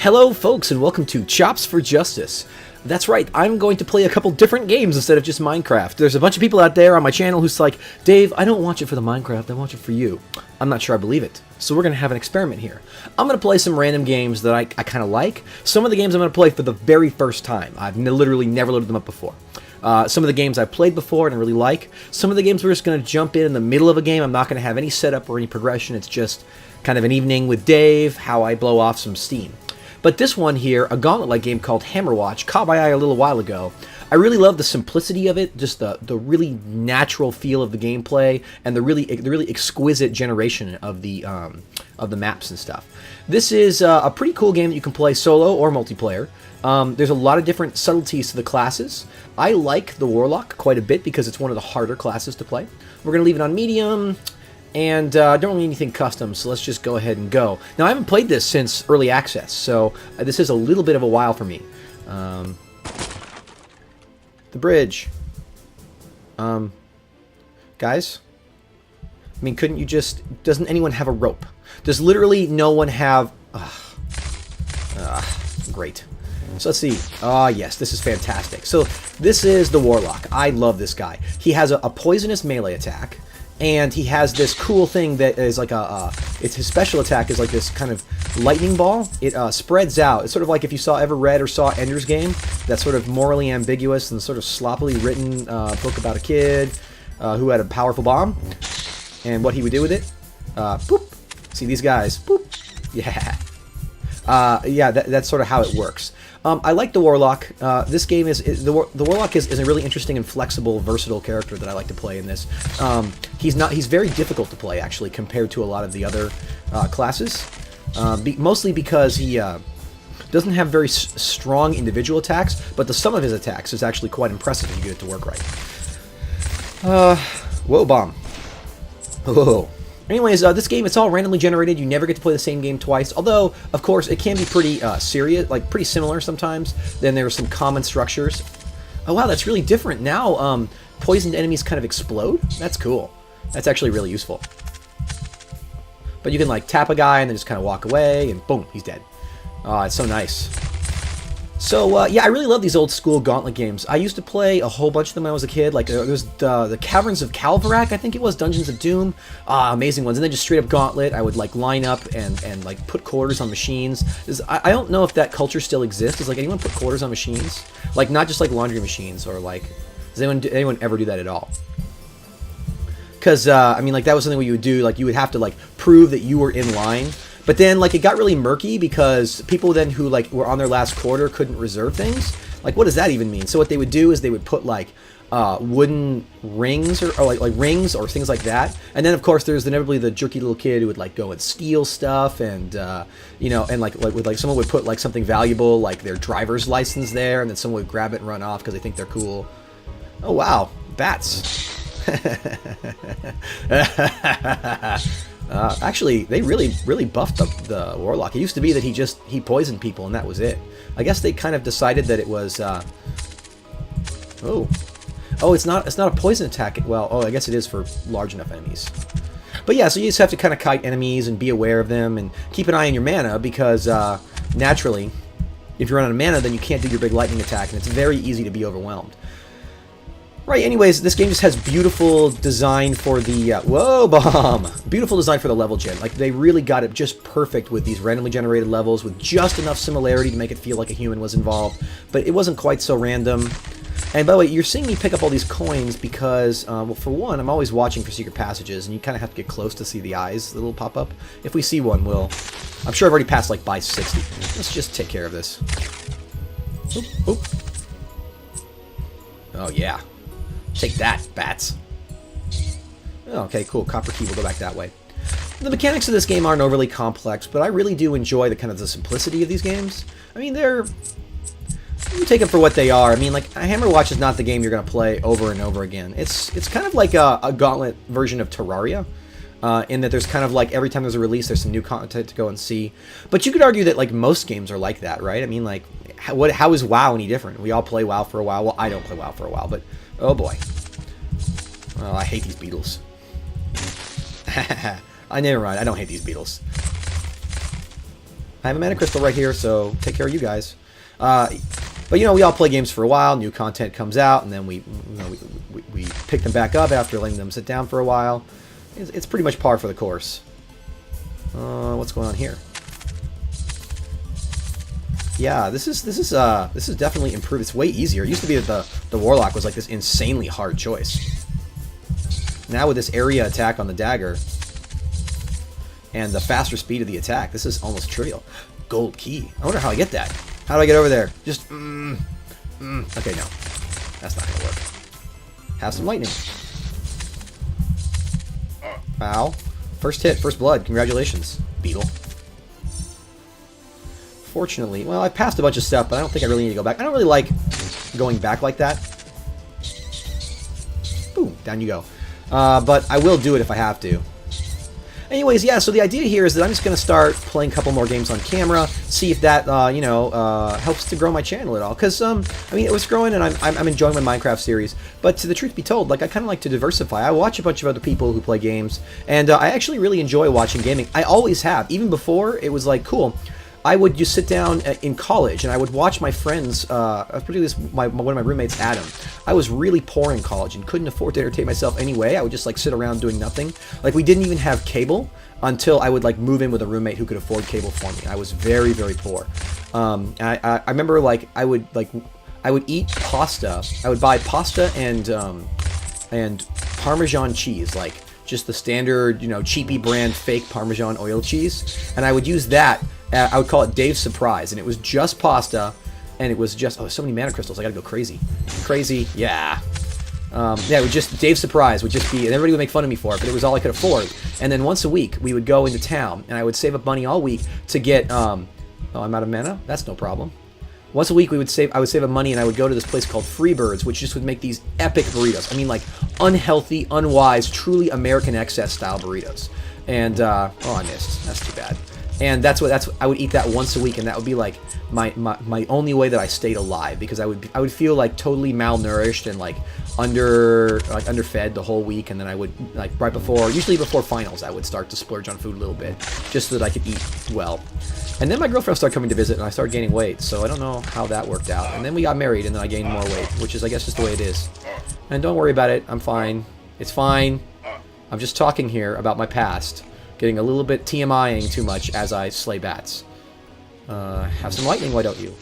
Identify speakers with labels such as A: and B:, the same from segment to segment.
A: Hello folks and welcome to Chops for Justice. That's right, I'm going to play a couple different games instead of just Minecraft. There's a bunch of people out there on my channel who's like, Dave, I don't watch it for the Minecraft, I watch it for you. I'm not sure I believe it. So we're going to have an experiment here. I'm going to play some random games that I kind of like. Some of the games I'm going to play for the very first time. I've literally never loaded them up before. Some of the games I've played before and I really like. Some of the games we're just going to jump in the middle of a game. I'm not going to have any setup or any progression. It's just kind of an evening with Dave, how I blow off some steam. But this one here, a gauntlet-like game called Hammerwatch, caught my eye a little while ago. I really love the simplicity of it, just the really natural feel of the gameplay, and the really exquisite generation of the maps and stuff. This is a pretty cool game that you can play solo or multiplayer. There's a lot of different subtleties to the classes. I like the Warlock quite a bit because it's one of the harder classes to play. We're going to leave it on medium. And don't really need anything custom, so let's just go ahead and go. Now, I haven't played this since early access, so this is a little bit of a while for me. The bridge. Guys? I mean, couldn't you just... Doesn't anyone have a rope? Does literally no one have... great. So let's see. Yes, this is fantastic. So this is the Warlock. I love this guy. He has a poisonous melee attack. And he has this cool thing that is like it's his special attack is like this kind of lightning ball. It spreads out. It's sort of like if you ever read or saw Ender's Game, that sort of morally ambiguous and sort of sloppily written book about a kid who had a powerful bomb. And what he would do with it. Boop. See these guys. Boop. Yeah. Yeah, that's sort of how it works. I like the Warlock. This game the Warlock is a really interesting and flexible, versatile character that I like to play in this. He's very difficult to play actually compared to a lot of the other classes, mostly because he doesn't have very strong individual attacks, but the sum of his attacks is actually quite impressive if you get it to work right. Whoa, bomb. Oh. Anyways, this game, it's all randomly generated. You never get to play the same game twice. Although, of course, it can be pretty serious, like pretty similar sometimes. Then there are some common structures. Oh, wow, that's really different. Now, poisoned enemies kind of explode. That's cool. That's actually really useful. But you can, like, tap a guy and then just kind of walk away, and boom, he's dead. Oh, it's so nice. So, yeah, I really love these old school Gauntlet games. I used to play a whole bunch of them when I was a kid. Like, there was the Caverns of Calvarak, I think it was, Dungeons of Doom. Amazing ones. And then just straight up Gauntlet, I would, like, line up and like, put quarters on machines. I don't know if that culture still exists. Does, like, anyone put quarters on machines? Like, not just, like, laundry machines or, like, does anyone ever do that at all? Because, I mean, like, that was something what you would do. Like, you would have to, like, prove that you were in line. But then, like, it got really murky because people then who, like, were on their last quarter couldn't reserve things. Like, what does that even mean? So what they would do is they would put, like, wooden rings or like rings or things like that. And then, of course, there's inevitably the jerky little kid who would, like, go and steal stuff and, you know, and, like someone would put, like, something valuable, like their driver's license there, and then someone would grab it and run off because they think they're cool. Oh, wow. Bats. Actually, they really buffed the Warlock. It used to be that he poisoned people and that was it. I guess they kind of decided that it was. Oh, it's not a poison attack. Well, I guess it is for large enough enemies. But yeah, so you just have to kind of kite enemies and be aware of them and keep an eye on your mana because naturally, if you run out of mana, then you can't do your big lightning attack, and it's very easy to be overwhelmed. Right, anyways, this game just has beautiful design for the... whoa, bomb! Beautiful design for the level gen. Like, they really got it just perfect with these randomly generated levels with just enough similarity to make it feel like a human was involved. But it wasn't quite so random. And by the way, you're seeing me pick up all these coins because, well, for one, I'm always watching for secret passages, and you kind of have to get close to see the eyes that will pop up. If we see one, I'm sure I've already passed, like, by 60. Let's just take care of this. Oop, oop. Oh, yeah. Take that, bats. Okay, cool. Copper key. We'll go back that way. The mechanics of this game aren't overly complex, but I really do enjoy the kind of the simplicity of these games. I mean, you take them for what they are. I mean, like, Hammerwatch is not the game you're going to play over and over again. It's kind of like a Gauntlet version of Terraria, in that there's kind of like every time there's a release, there's some new content to go and see. But you could argue that, like, most games are like that, right? I mean, like, how is WoW any different? We all play WoW for a while. Well, I don't play WoW for a while, but... oh boy. Oh, I hate these beetles. Never mind. I don't hate these beetles. I have a mana crystal right here, so take care of you guys. But you know, we all play games for a while. New content comes out, and then we pick them back up after letting them sit down for a while. It's pretty much par for the course. What's going on here? Yeah, this is definitely improved. It's way easier. It used to be that the Warlock was like this insanely hard choice. Now with this area attack on the dagger and the faster speed of the attack, this is almost trivial. Gold key. I wonder how I get that. How do I get over there? Just okay, no, that's not gonna work. Have some lightning. Ow! First hit, first blood. Congratulations, Beetle. Fortunately, well, I passed a bunch of stuff, but I don't think I really need to go back. I don't really like going back like that. Boom, down you go. But I will do it if I have to. Anyways, yeah, so the idea here is that I'm just going to start playing a couple more games on camera, see if that, helps to grow my channel at all. Because, I mean, it was growing, and I'm enjoying my Minecraft series. But to the truth be told, like, I kind of like to diversify. I watch a bunch of other people who play games, and I actually really enjoy watching gaming. I always have. Even before, it was like, cool. I would just sit down in college, and I would watch my friends, particularly one of my roommates, Adam. I was really poor in college and couldn't afford to entertain myself anyway. I would just, like, sit around doing nothing. Like, we didn't even have cable until I would, like, move in with a roommate who could afford cable for me. I was very, very poor. I remember, like, I would eat pasta. I would buy pasta and Parmesan cheese, like, just the standard, cheapy brand fake Parmesan oil cheese. And I would use that. I would call it Dave's Surprise, and it was just pasta, and it was just, so many mana crystals, I gotta go crazy. Crazy, yeah. Yeah, it would just, Dave's Surprise would just be, and everybody would make fun of me for it, but it was all I could afford. And then once a week, we would go into town, and I would save up money all week to get, oh, I'm out of mana? That's no problem. Once a week, I would save up money, and I would go to this place called Freebirds, which just would make these epic burritos. I mean, like, unhealthy, unwise, truly American excess style burritos. And, oh, I missed. That's too bad. And I would eat that once a week, and that would be like my only way that I stayed alive, because I would feel like totally malnourished and like underfed the whole week, and then I would, like, usually before finals, I would start to splurge on food a little bit just so that I could eat well. And then my girlfriend started coming to visit, and I started gaining weight, so I don't know how that worked out. And then we got married, and then I gained more weight, which is, I guess, just the way it is. And don't worry about it. I'm fine. It's fine. I'm just talking here about my past. Getting a little bit TMIing too much as I slay bats. Have some lightning, why don't you?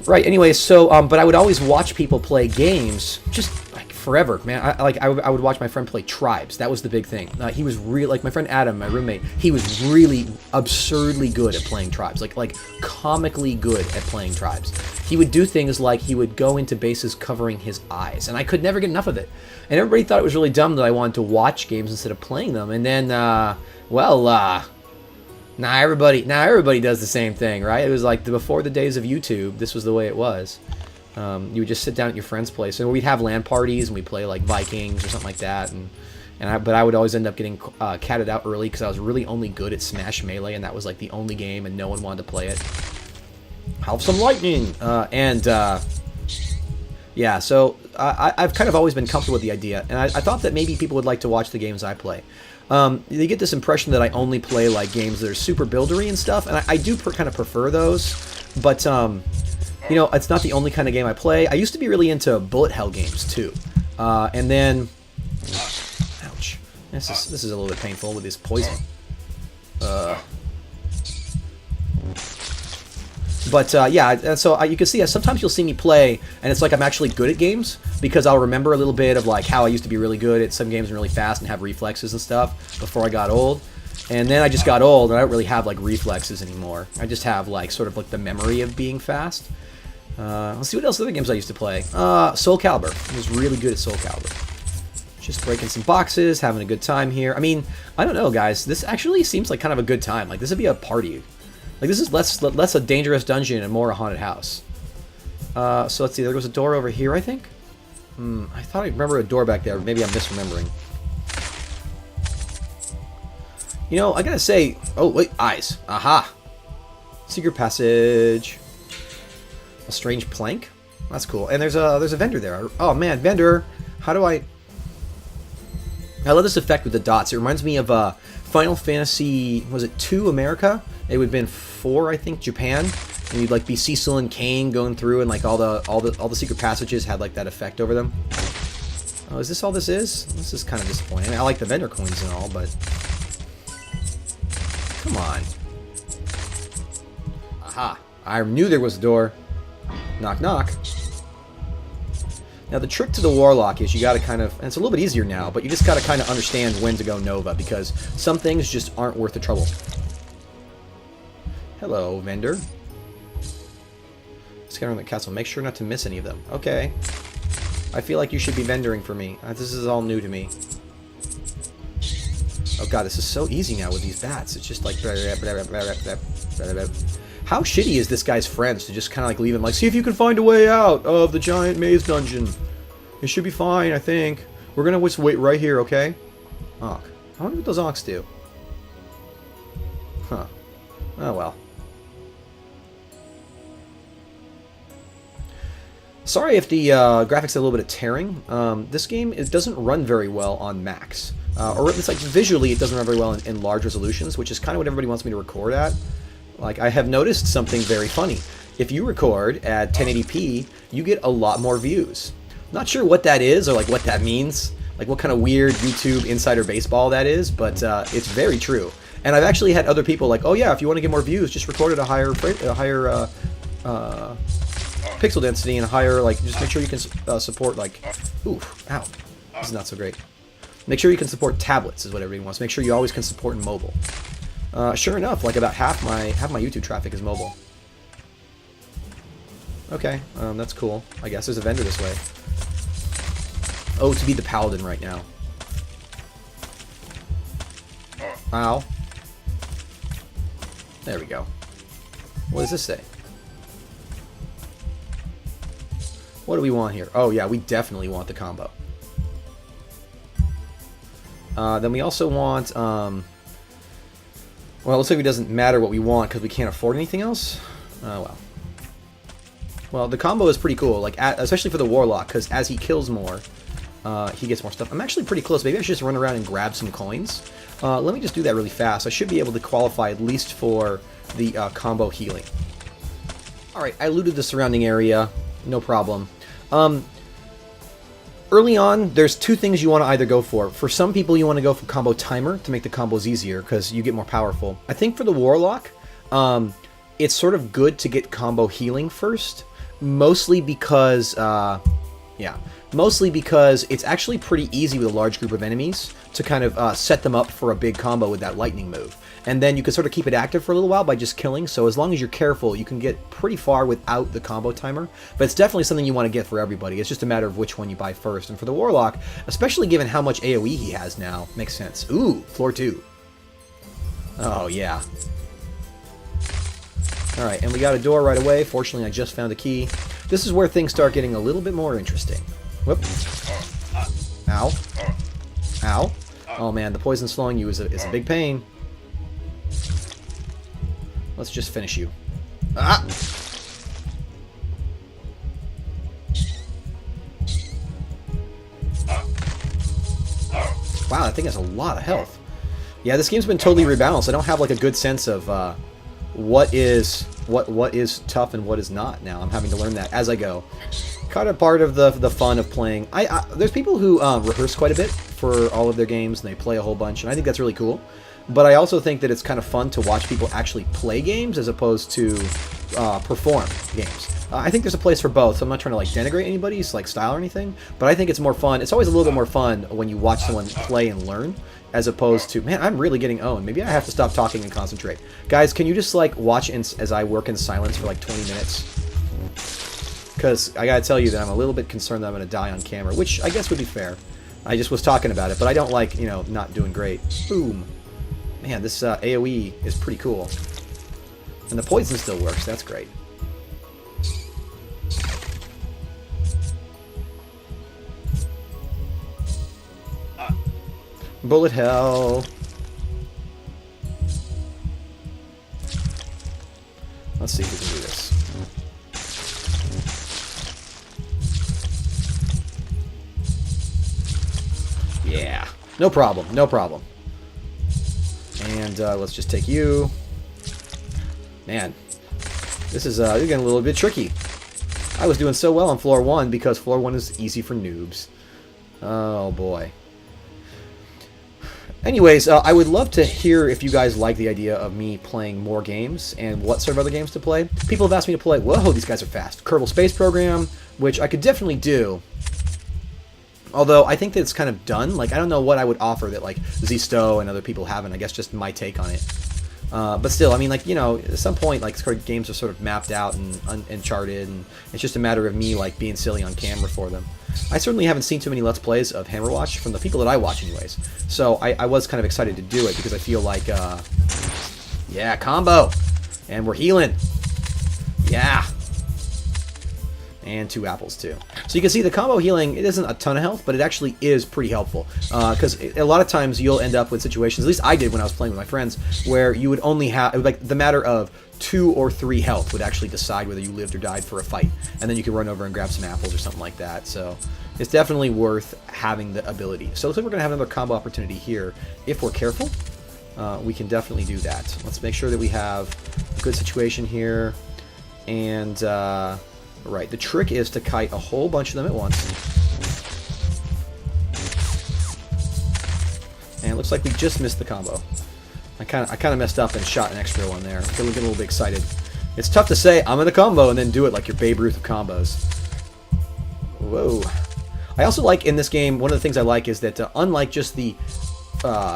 A: Right, anyways, so, but I would always watch people play games, just, like, forever, man. I would watch my friend play Tribes. That was the big thing. He was really, like, my friend Adam, my roommate, he was really absurdly good at playing Tribes. Like comically good at playing Tribes. He would do things like he would go into bases covering his eyes, and I could never get enough of it. And everybody thought it was really dumb that I wanted to watch games instead of playing them. And then, now everybody does the same thing, right? It was like before the days of YouTube, this was the way it was. You would just sit down at your friend's place, and we'd have LAN parties, and we'd play like Vikings or something like that. But I would always end up getting catted out early because I was really only good at Smash Melee, and that was like the only game, and no one wanted to play it. Have some lightning, yeah. So I've kind of always been comfortable with the idea, and I thought that maybe people would like to watch the games I play. They get this impression that I only play like games that are super buildery and stuff, and I do kind of prefer those, but it's not the only kind of game I play. I used to be really into bullet hell games too, and then, ouch, this is a little bit painful with this poison. But, yeah, so you can see, sometimes you'll see me play, and it's like I'm actually good at games, because I'll remember a little bit of, like, how I used to be really good at some games and really fast and have reflexes and stuff before I got old. And then I just got old, and I don't really have, like, reflexes anymore. I just have, like, sort of, like, the memory of being fast. Let's see what else other games I used to play. Soul Calibur. I was really good at Soul Calibur. Just breaking some boxes, having a good time here. I mean, I don't know, guys. This actually seems like kind of a good time. Like, this would be a party. Like, this is less a dangerous dungeon and more a haunted house. So let's see, there was a door over here, I think? I thought I remember a door back there. Maybe I'm misremembering. I gotta say... Oh, wait, eyes. Aha! Secret passage. A strange plank? That's cool. And there's a vendor there. Oh, man, vendor! How do I love this effect with the dots. It reminds me of Final Fantasy, was it 2 America? It would have been 4, I think, Japan. And you'd like be Cecil and Kane going through, and like all the secret passages had like that effect over them. Oh, is this all this is? This is kind of disappointing. I like the vendor coins and all, but come on. Aha! I knew there was a door. Knock, knock. Now the trick to the Warlock is you got to kind of, and it's a little bit easier now, but you just got to kind of understand when to go Nova, because some things just aren't worth the trouble. Hello, vendor. Scattering the castle. Make sure not to miss any of them. Okay. I feel like you should be vendoring for me. This is all new to me. Oh god, this is so easy now with these bats. It's just like... How shitty is this guy's friends to just kind of like leave him like, see if you can find a way out of the giant maze dungeon. It should be fine, I think. We're gonna just wait right here, okay? Ankh. I wonder what those Ankhs do. Huh. Oh well. Sorry if the graphics are a little bit of tearing. This game, it doesn't run very well on max. Or it's like visually it doesn't run very well in large resolutions, which is kind of what everybody wants me to record at. Like, I have noticed something very funny. If you record at 1080p, you get a lot more views. Not sure what that is or like what that means, like what kind of weird YouTube insider baseball that is, but it's very true. And I've actually had other people like, oh yeah, if you want to get more views, just record at a higher pixel density and a higher, like, just make sure you can support, like, ooh, ow, this is not so great. Make sure you can support tablets is what everybody wants. Make sure you always can support in mobile. Sure enough, like about half my YouTube traffic is mobile. Okay, that's cool. I guess there's a vendor this way. Oh, to be the paladin right now. Ow. There we go. What does this say? What do we want here? Oh yeah, we definitely want the combo. Then we also want, well, it looks like it doesn't matter what we want because we can't afford anything else. Oh well. Well, the combo is pretty cool, like especially for the Warlock, because as he kills more, he gets more stuff. I'm actually pretty close. Maybe I should just run around and grab some coins. Let me just do that really fast. I should be able to qualify at least for the combo healing. Alright, I looted the surrounding area. No problem. Early on, there's two things you want to either go for. For some people, you want to go for combo timer to make the combos easier because you get more powerful. I think for the Warlock, it's sort of good to get combo healing first, mostly because, mostly because it's actually pretty easy with a large group of enemies to kind of set them up for a big combo with that lightning move. And then you can sort of keep it active for a little while by just killing, so as long as you're careful, you can get pretty far without the combo timer. But it's definitely something you want to get for everybody. It's just a matter of which one you buy first. And for the Warlock, especially given how much AoE he has now, makes sense. Ooh, floor 2. Oh, yeah. Alright, and we got a door right away. Fortunately, I just found a key. This is where things start getting a little bit more interesting. Whoop. Ow. Ow. Oh man, the poison slowing you is a big pain. Let's just finish you. Ah! Wow, that thing has a lot of health. Yeah, this game's been totally rebalanced. I don't have like a good sense of what is tough and what is not now. I'm having to learn that as I go. Kind of part of the fun of playing. There's people who rehearse quite a bit for all of their games, and they play a whole bunch, and I think that's really cool. But I also think that it's kind of fun to watch people actually play games as opposed to perform games. I think there's a place for both, so I'm not trying to like denigrate anybody's like style or anything, but I think it's more fun. It's always a little bit more fun when you watch someone play and learn, as opposed to, man, I'm really getting owned. Maybe I have to stop talking and concentrate. Guys, can you just like watch as I work in silence for like 20 minutes? Because I gotta tell you that I'm a little bit concerned that I'm gonna die on camera, which I guess would be fair. I just was talking about it, but I don't like, you know, not doing great. Boom. Man, this AoE is pretty cool. And the poison still works, that's great. Bullet hell. Let's see if we can do this. Yeah, no problem, no problem. And let's just take you. Man, this is getting a little bit tricky. I was doing so well on floor 1 because floor 1 is easy for noobs. Oh boy. Anyways, I would love to hear if you guys like the idea of me playing more games and what sort of other games to play. People have asked me to play, whoa, these guys are fast, Kerbal Space Program, which I could definitely do. Although I think that it's kind of done. Like, I don't know what I would offer that like Z-Stow and other people haven't. I guess just my take on it. But still, I mean, like, you know, at some point, like, games are sort of mapped out and charted, and it's just a matter of me, like, being silly on camera for them. I certainly haven't seen too many Let's Plays of Hammerwatch from the people that I watch anyways. So I was kind of excited to do it because I feel like, yeah, combo! And we're healing! Yeah! And 2 apples, too. So you can see the combo healing, it isn't a ton of health, but it actually is pretty helpful. Because a lot of times you'll end up with situations, at least I did when I was playing with my friends, where you would only have, like, the matter of 2 or 3 health would actually decide whether you lived or died for a fight. And then you can run over and grab some apples or something like that. So it's definitely worth having the ability. So it looks like we're going to have another combo opportunity here. If we're careful, we can definitely do that. Let's make sure that we have a good situation here. And, right, the trick is to kite a whole bunch of them at once. And it looks like we just missed the combo. I kind of messed up and shot an extra one there. I'm getting a little bit excited. It's tough to say, I'm in a combo, and then do it like your Babe Ruth of combos. Whoa. I also like, in this game, one of the things I like is that, unlike just the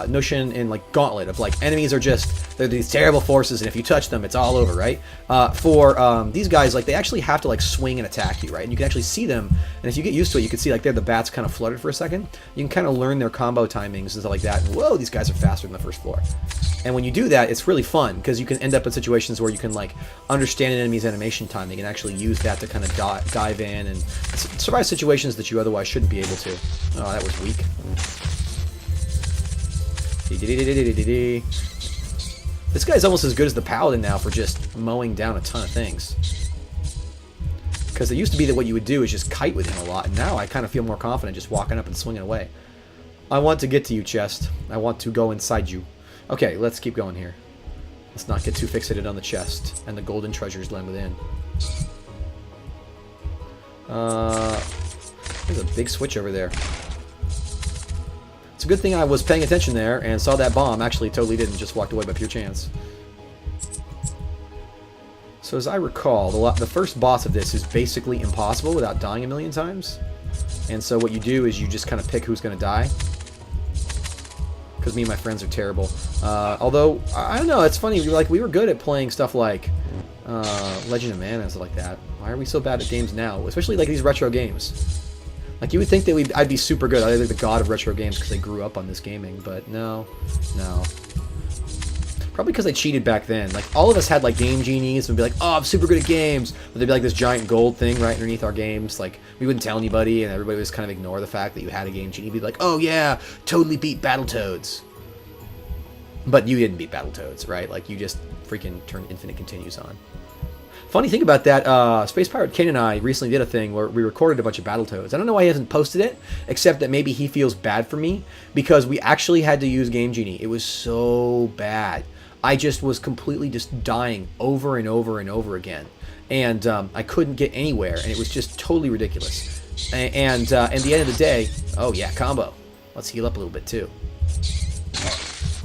A: notion in, like, Gauntlet of, like, enemies are just, they're these terrible forces, and if you touch them, it's all over, right? For these guys, like, they actually have to, like, swing and attack you, right? And you can actually see them, and if you get used to it, you can see, like, the bats kind of fluttered for a second. You can kind of learn their combo timings and stuff like that, and whoa, these guys are faster than the first floor. And when you do that, it's really fun, because you can end up in situations where you can, like, understand an enemy's animation timing and actually use that to kind of dive in and survive situations that you otherwise shouldn't be able to. Oh, that was weak. This guy's almost as good as the Paladin now for just mowing down a ton of things. Because it used to be that what you would do is just kite with him a lot, and now I kind of feel more confident just walking up and swinging away. I want to get to you, chest. I want to go inside you. Okay, let's keep going here. Let's not get too fixated on the chest and the golden treasures lying within. There's a big switch over there. It's a good thing I was paying attention there and saw that bomb. Actually, totally didn't. Just walked away by pure chance. So as I recall, the first boss of this is basically impossible without dying a million times. And so what you do is you just kind of pick who's going to die. Because me and my friends are terrible. Although, I don't know, it's funny. We were good at playing stuff like Legend of Mana and stuff like that. Why are we so bad at games now? Especially like these retro games. Like, you would think that I'd be super good. I'd be the god of retro games because I grew up on this gaming, but no. Probably because I cheated back then. Like, all of us had, like, game genies and would be like, oh, I'm super good at games. But there'd be, like, this giant gold thing right underneath our games. Like, we wouldn't tell anybody, and everybody would just kind of ignore the fact that you had a game genie. You'd be like, oh, yeah, totally beat Battletoads. But you didn't beat Battletoads, right? Like, you just freaking turned Infinite Continues on. Funny thing about that, Space Pirate King and I recently did a thing where we recorded a bunch of Battletoads. I don't know why he hasn't posted it, except that maybe he feels bad for me, because we actually had to use Game Genie. It was so bad. I just was completely just dying over and over and over again. And I couldn't get anywhere, and it was just totally ridiculous. And at the end of the day, oh yeah, combo. Let's heal up a little bit too.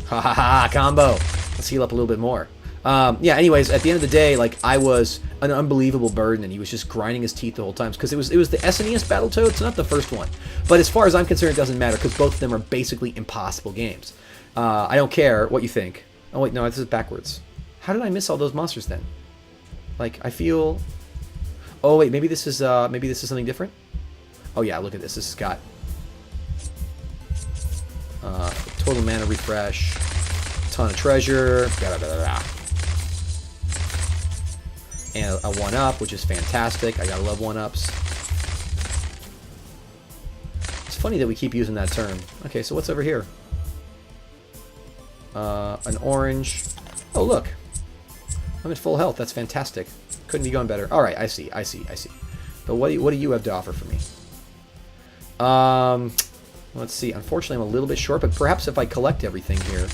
A: Ha ha ha, combo. Let's heal up a little bit more. Yeah, anyways, at the end of the day, like, I was an unbelievable burden, and he was just grinding his teeth the whole time, because it was the SNES Battletoads, not the first one. But as far as I'm concerned, it doesn't matter, because both of them are basically impossible games. I don't care what you think. Oh, wait, no, this is backwards. How did I miss all those monsters, then? Like, I feel... Oh, wait, maybe this is something different? Oh, yeah, look at this. This has got... total mana refresh, ton of treasure, and a 1-up, which is fantastic. I gotta love 1-ups. It's funny that we keep using that term. Okay, so what's over here? An orange. Oh, look. I'm at full health. That's fantastic. Couldn't be going better. Alright, I see. But what do you have to offer for me? Let's see. Unfortunately, I'm a little bit short, but perhaps if I collect everything here,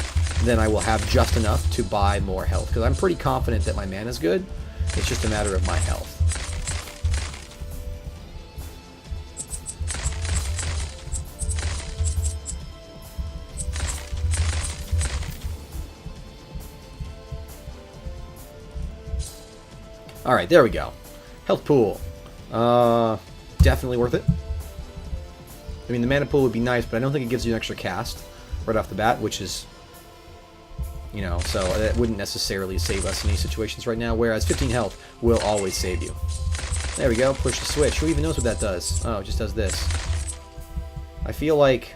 A: then I will have just enough to buy more health. Because I'm pretty confident that my mana's good. It's just a matter of my health. Alright, there we go. Health pool. Definitely worth it. I mean, the mana pool would be nice, but I don't think it gives you an extra cast right off the bat, which is, you know, so that wouldn't necessarily save us in any situations right now, whereas 15 health will always save you. There we go, push the switch. Who even knows what that does? Oh, it just does this. I feel like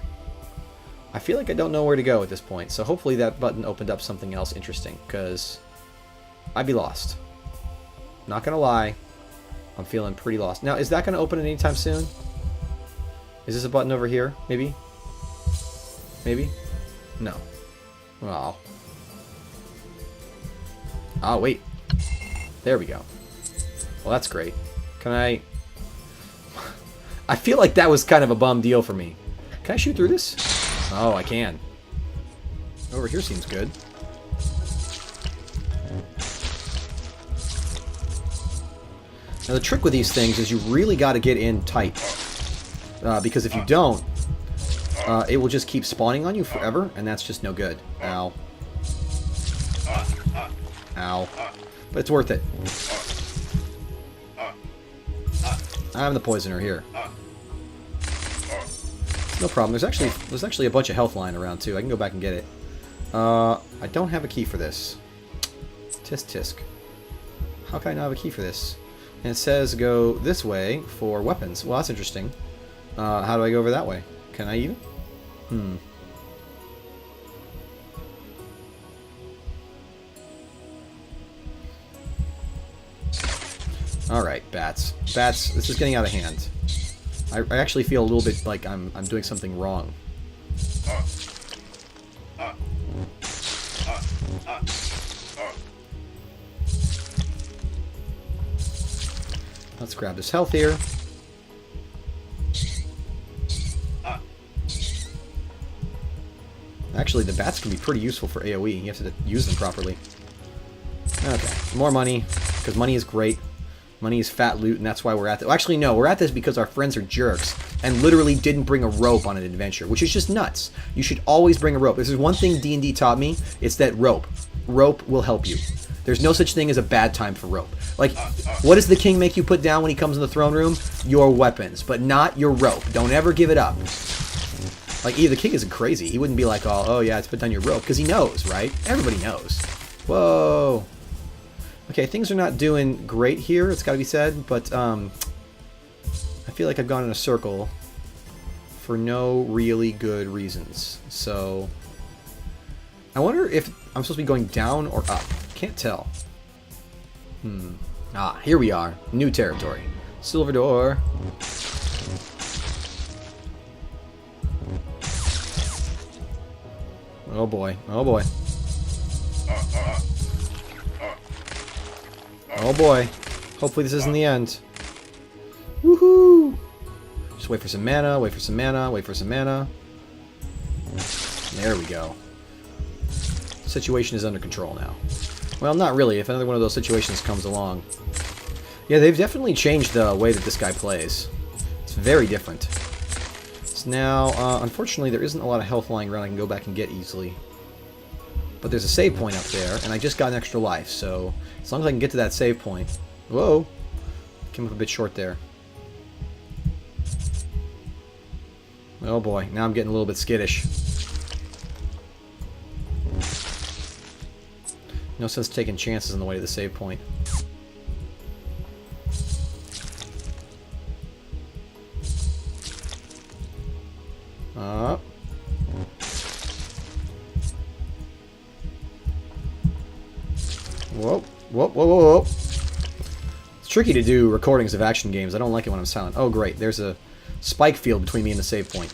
A: I don't know where to go at this point, so hopefully that button opened up something else interesting, because I'd be lost. Not gonna lie, I'm feeling pretty lost. Now, is that gonna open anytime soon? Is this a button over here? Maybe? Maybe? No. Oh. Oh, wait. There we go. Well, that's great. Can I... I feel like that was kind of a bum deal for me. Can I shoot through this? Oh, I can. Over here seems good. Now, the trick with these things is you really got to get in tight. Because if you don't, it will just keep spawning on you forever, and that's just no good. Ow. Ow. But it's worth it. I'm the poisoner here. No problem. There's actually a bunch of health lying around, too. I can go back and get it. I don't have a key for this. Tisk tisk. How can I not have a key for this? And it says go this way for weapons. Well, that's interesting. How do I go over that way? Can I even? Alright, bats. Bats, this is getting out of hand. I actually feel a little bit like I'm doing something wrong. Let's grab this health here. Actually, the bats can be pretty useful for AoE. You have to use them properly. Okay, more money, because money is great. Money is fat loot, and that's why we're at this. Well, actually, no, we're at this because our friends are jerks and literally didn't bring a rope on an adventure, which is just nuts. You should always bring a rope. This is one thing D&D taught me. It's that rope. Rope will help you. There's no such thing as a bad time for rope. Like, what does the king make you put down when he comes in the throne room? Your weapons, but not your rope. Don't ever give it up. Like, the king isn't crazy. He wouldn't be like, oh yeah, let's put down your rope, because he knows, right? Everybody knows. Whoa. Okay, things are not doing great here, it's got to be said, but I feel like I've gone in a circle for no really good reasons. So, I wonder if I'm supposed to be going down or up. Can't tell. Ah, here we are. New territory. Silver door. Oh boy. Oh boy. Oh boy. Hopefully this isn't the end. Woohoo! Just wait for some mana, wait for some mana, wait for some mana. There we go. Situation is under control now. Well, not really, if another one of those situations comes along. Yeah, they've definitely changed the way that this guy plays. It's very different. So now, unfortunately, there isn't a lot of health lying around I can go back and get easily. But there's a save point up there, and I just got an extra life, so as long as I can get to that save point... Whoa! Came up a bit short there. Oh boy, now I'm getting a little bit skittish. No sense taking chances on the way to the save point. Whoa, whoa, whoa, whoa, whoa. It's tricky to do recordings of action games. I don't like it when I'm silent. Oh, great. There's a spike field between me and the save point.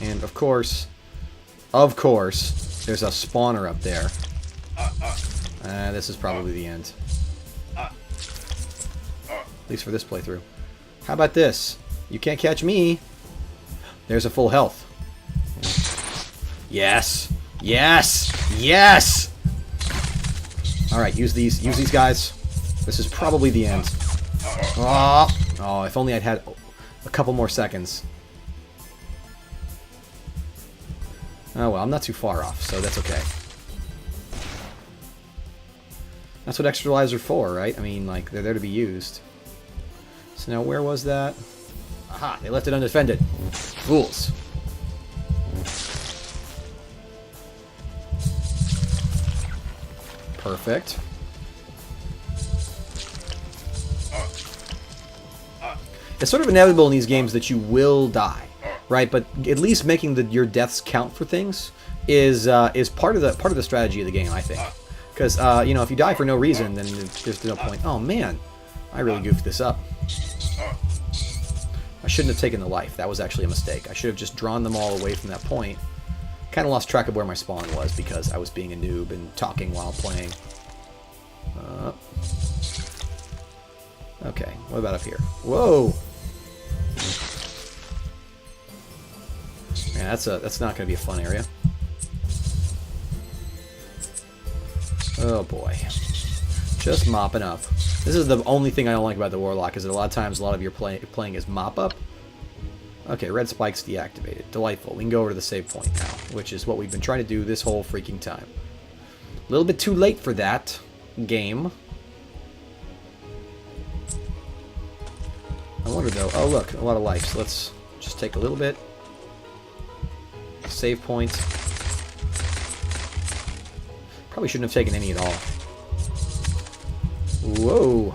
A: And, of course, there's a spawner up there. This is probably the end. At least for this playthrough. How about this? You can't catch me. There's a full health. Yes! Yes! Yes! Alright, use these guys. This is probably the end. Oh, if only I'd had a couple more seconds. Oh well, I'm not too far off, so that's okay. That's what extra lives are for, right? I mean, like, they're there to be used. So now, where was that? Aha, they left it undefended. Fools. Perfect. It's sort of inevitable in these games that you will die, right? But at least making your deaths count for things is part of the strategy of the game, I think. Because you know, if you die for no reason, then there's no point. Oh man, I really goofed this up. I shouldn't have taken the life. That was actually a mistake. I should have just drawn them all away from that point. Kind of lost track of where my spawn was because I was being a noob and talking while playing. Okay, what about up here? Whoa! Man, that's not going to be a fun area. Oh boy. Just mopping up. This is the only thing I don't like about the Warlock, is that a lot of times a lot of your playing is mop up. Okay, red spike's deactivated. Delightful. We can go over to the save point now, which is what we've been trying to do this whole freaking time. A little bit too late for that game. I wonder though. Oh look, a lot of life. So let's just take a little bit. Save point. Probably shouldn't have taken any at all. Whoa.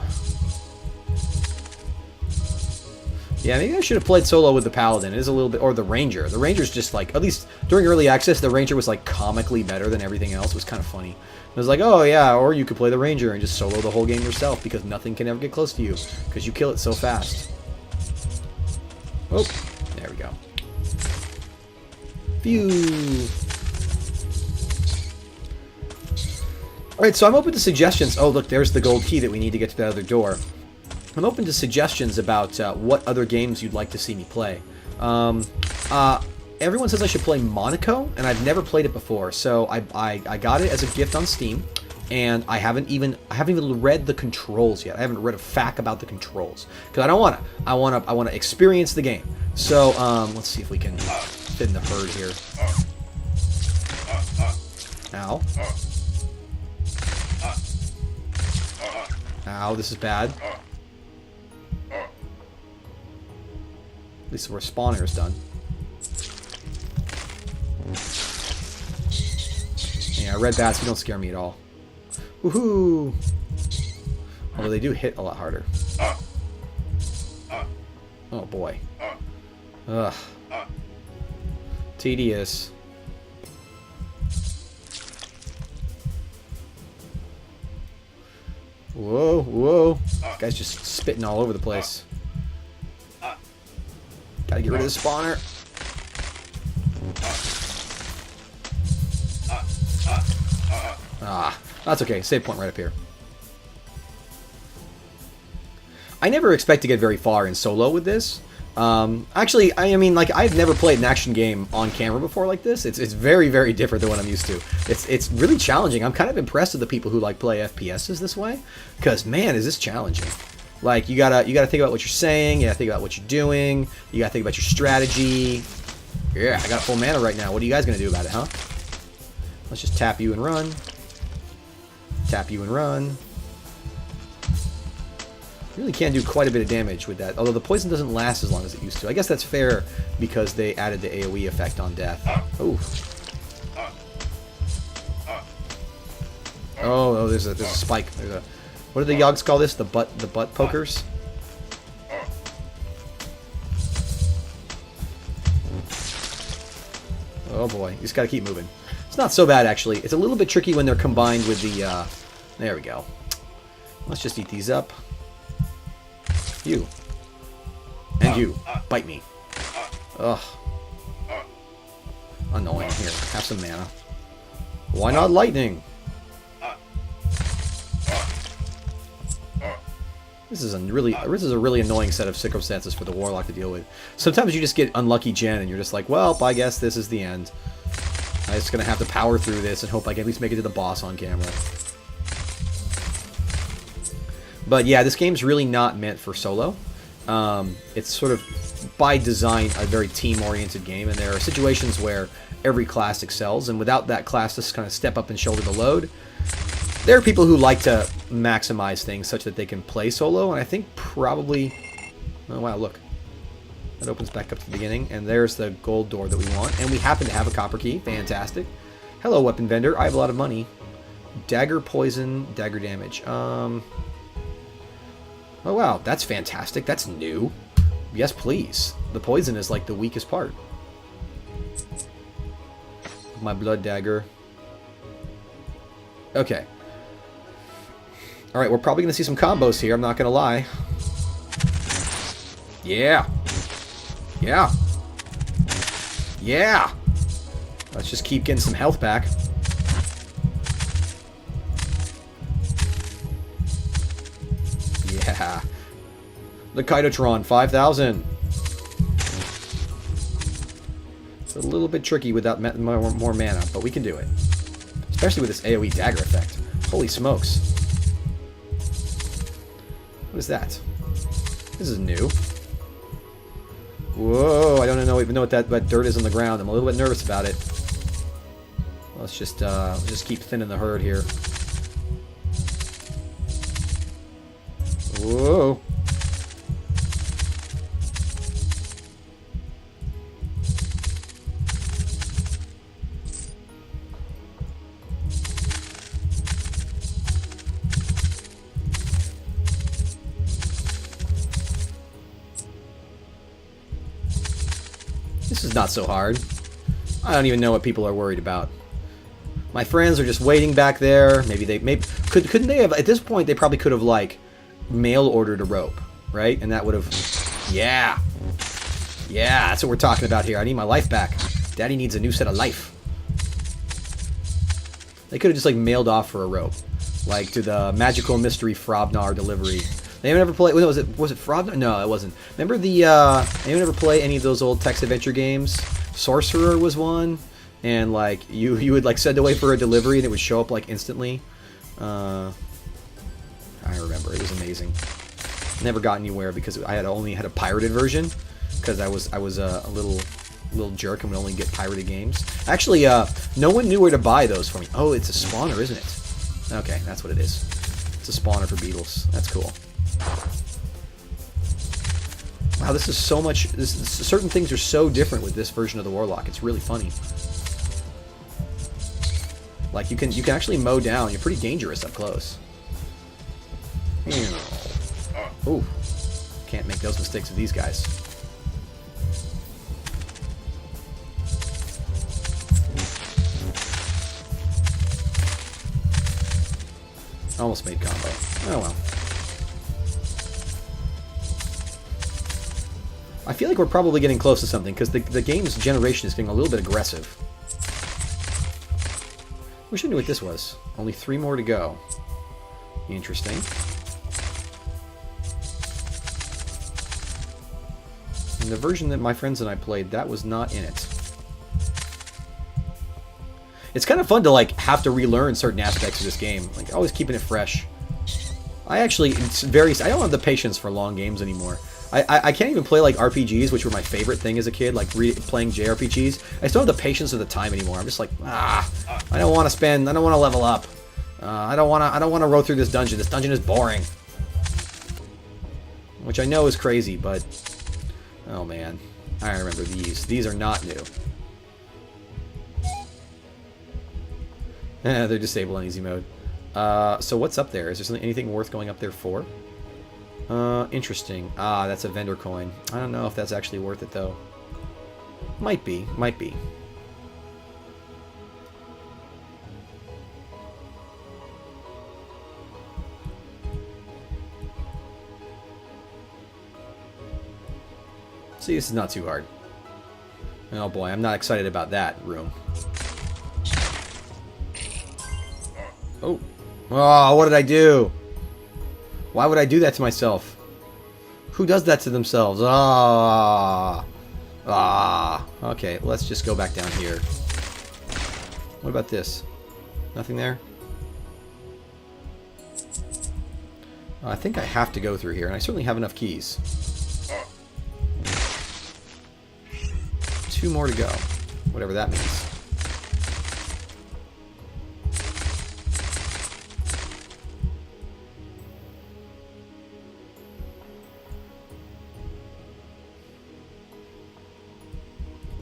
A: Yeah, maybe I should have played solo with the Paladin. It is a little bit... Or the Ranger. The Ranger's just like... At least during early access, the Ranger was like comically better than everything else. It was kind of funny. It was like, oh yeah, or you could play the Ranger and just solo the whole game yourself because nothing can ever get close to you because you kill it so fast. Oh, there we go. Phew. Alright, so I'm open to suggestions. Oh, look, there's the gold key that we need to get to that other door. I'm open to suggestions about what other games you'd like to see me play. Everyone says I should play Monaco, and I've never played it before. So I got it as a gift on Steam, and I haven't even read the controls yet. I haven't read a fact about the controls because I don't want to. I want to experience the game. So let's see if we can fit in the herd here. Ow. Ow, this is bad. At least the respawner is done. Yeah, red bats, you don't scare me at all. Woohoo! Although they do hit a lot harder. Oh boy. Ugh. Tedious. Whoa, whoa. Guy's just spitting all over the place. Gotta get rid of the spawner. Ah, that's okay. Save point right up here. I never expect to get very far in solo with this. Actually, I mean, like, I've never played an action game on camera before like this. It's very, very different than what I'm used to. It's really challenging. I'm kind of impressed with the people who like play FPSs this way, because man, is this challenging. Like, you gotta think about what you're saying. You gotta think about what you're doing. You gotta think about your strategy. Yeah, I got full mana right now. What are you guys gonna do about it, huh? Let's just tap you and run. Tap you and run. Really can do quite a bit of damage with that, although the poison doesn't last as long as it used to. I guess that's fair because they added the AoE effect on death. Oh. Oh, there's a spike. There's a... What do the Yogs call this? The butt pokers? Oh boy, you just gotta keep moving. It's not so bad actually. It's a little bit tricky when they're combined with the there we go. Let's just eat these up. You. And you. Bite me. Ugh. Annoying. Here, have some mana. Why not lightning? This is a really annoying set of circumstances for the Warlock to deal with. Sometimes you just get unlucky gen, and you're just like, well, I guess this is the end. I'm just gonna have to power through this and hope I can at least make it to the boss on camera. But yeah, this game's really not meant for solo. It's sort of, by design, a very team-oriented game, and there are situations where every class excels, and without that class to kind of step up and shoulder the load, there are people who like to maximize things such that they can play solo, and I think probably... Oh, wow, look. That opens back up to the beginning, and there's the gold door that we want, and we happen to have a copper key. Fantastic. Hello, weapon vendor. I have a lot of money. Dagger, poison, dagger damage. Oh, wow, that's fantastic. That's new. Yes, please. The poison is like the weakest part. My blood dagger. Okay. Alright, we're probably going to see some combos here, I'm not going to lie. Yeah. Yeah. Yeah. Let's just keep getting some health back. Yeah. The Kitotron, 5,000. It's a little bit tricky without more mana, but we can do it. Especially with this AoE dagger effect. Holy smokes. What is that? This is new. Whoa, I don't even know what that dirt is on the ground. I'm a little bit nervous about it. Let's just keep thinning the herd here. Whoa. This is not so hard. I don't even know what people are worried about. My friends are just waiting back there. Couldn't they have, at this point they probably could have like mail ordered a rope, right? And that would have, yeah, that's what we're talking about here. I need my life back. Daddy needs a new set of life. They could have just like mailed off for a rope, like to the Magical Mystery Frobnar delivery. They ever play? Was it Frobnar? No, it wasn't. Remember the? Anyone ever play any of those old text adventure games? Sorcerer was one, and like you would like send away for a delivery and it would show up like instantly. I remember, it was amazing. Never got anywhere because I had only had a pirated version because I was a little jerk and would only get pirated games. Actually, no one knew where to buy those for me. Oh, it's a spawner, isn't it? Okay, that's what it is. It's a spawner for beetles. That's cool. Wow, this is so much... certain things are so different with this version of the Warlock. It's really funny. Like, you can actually mow down. You're pretty dangerous up close. Ooh. Can't make those mistakes with these guys. Almost made combo. Oh well. I feel like we're probably getting close to something, because the game's generation is getting a little bit aggressive. Wish I knew what this was. Only 3 more to go. Interesting. And the version that my friends and I played, that was not in it. It's kind of fun to like have to relearn certain aspects of this game, like always keeping it fresh. I don't have the patience for long games anymore. I can't even play like RPGs, which were my favorite thing as a kid, like playing JRPGs. I just don't have the patience or the time anymore. I'm just like, I don't want to level up. I don't want to roll through this dungeon. This dungeon is boring. Which I know is crazy, but oh man, I remember these. These are not new. They're disabled on easy mode. So what's up there? Is there anything worth going up there for? Interesting. Ah, that's a vendor coin. I don't know if that's actually worth it, though. Might be. Might be. See, this is not too hard. Oh boy, I'm not excited about that room. Oh. Oh, what did I do? Why would I do that to myself? Who does that to themselves? Okay, let's just go back down here. What about this? Nothing there? I think I have to go through here, and I certainly have enough keys. 2 more to go. Whatever that means.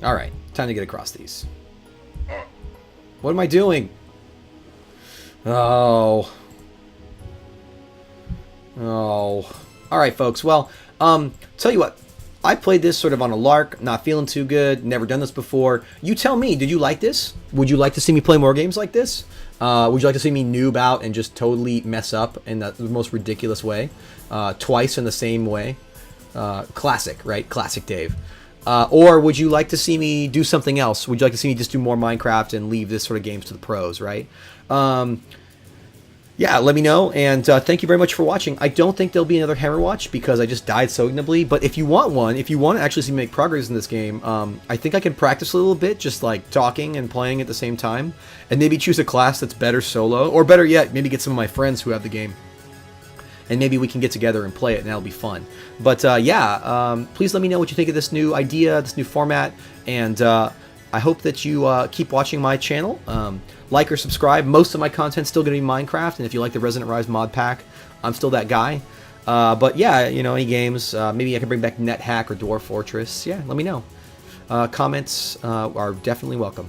A: Alright, time to get across these. What am I doing? Oh. Alright, folks. Well, tell you what. I played this sort of on a lark, not feeling too good, never done this before. You tell me, did you like this? Would you like to see me play more games like this? Would you like to see me noob out and just totally mess up in the most ridiculous way? Twice in the same way? Classic, right? Classic Dave. Or would you like to see me do something else? Would you like to see me just do more Minecraft and leave this sort of games to the pros, right? Yeah, let me know, and thank you very much for watching. I don't think there'll be another Hammerwatch because I just died so ignobly, but if you want one, if you want to actually see me make progress in this game, I think I can practice a little bit, just like talking and playing at the same time, and maybe choose a class that's better solo, or better yet, maybe get some of my friends who have the game, and maybe we can get together and play it, and that'll be fun. But yeah, please let me know what you think of this new idea, this new format, and I hope that you keep watching my channel. Like or subscribe. Most of my content's still going to be Minecraft, and if you like the Resident Rise mod pack, I'm still that guy. But yeah, you know, any games, maybe I can bring back NetHack or Dwarf Fortress. Yeah, let me know. Comments are definitely welcome.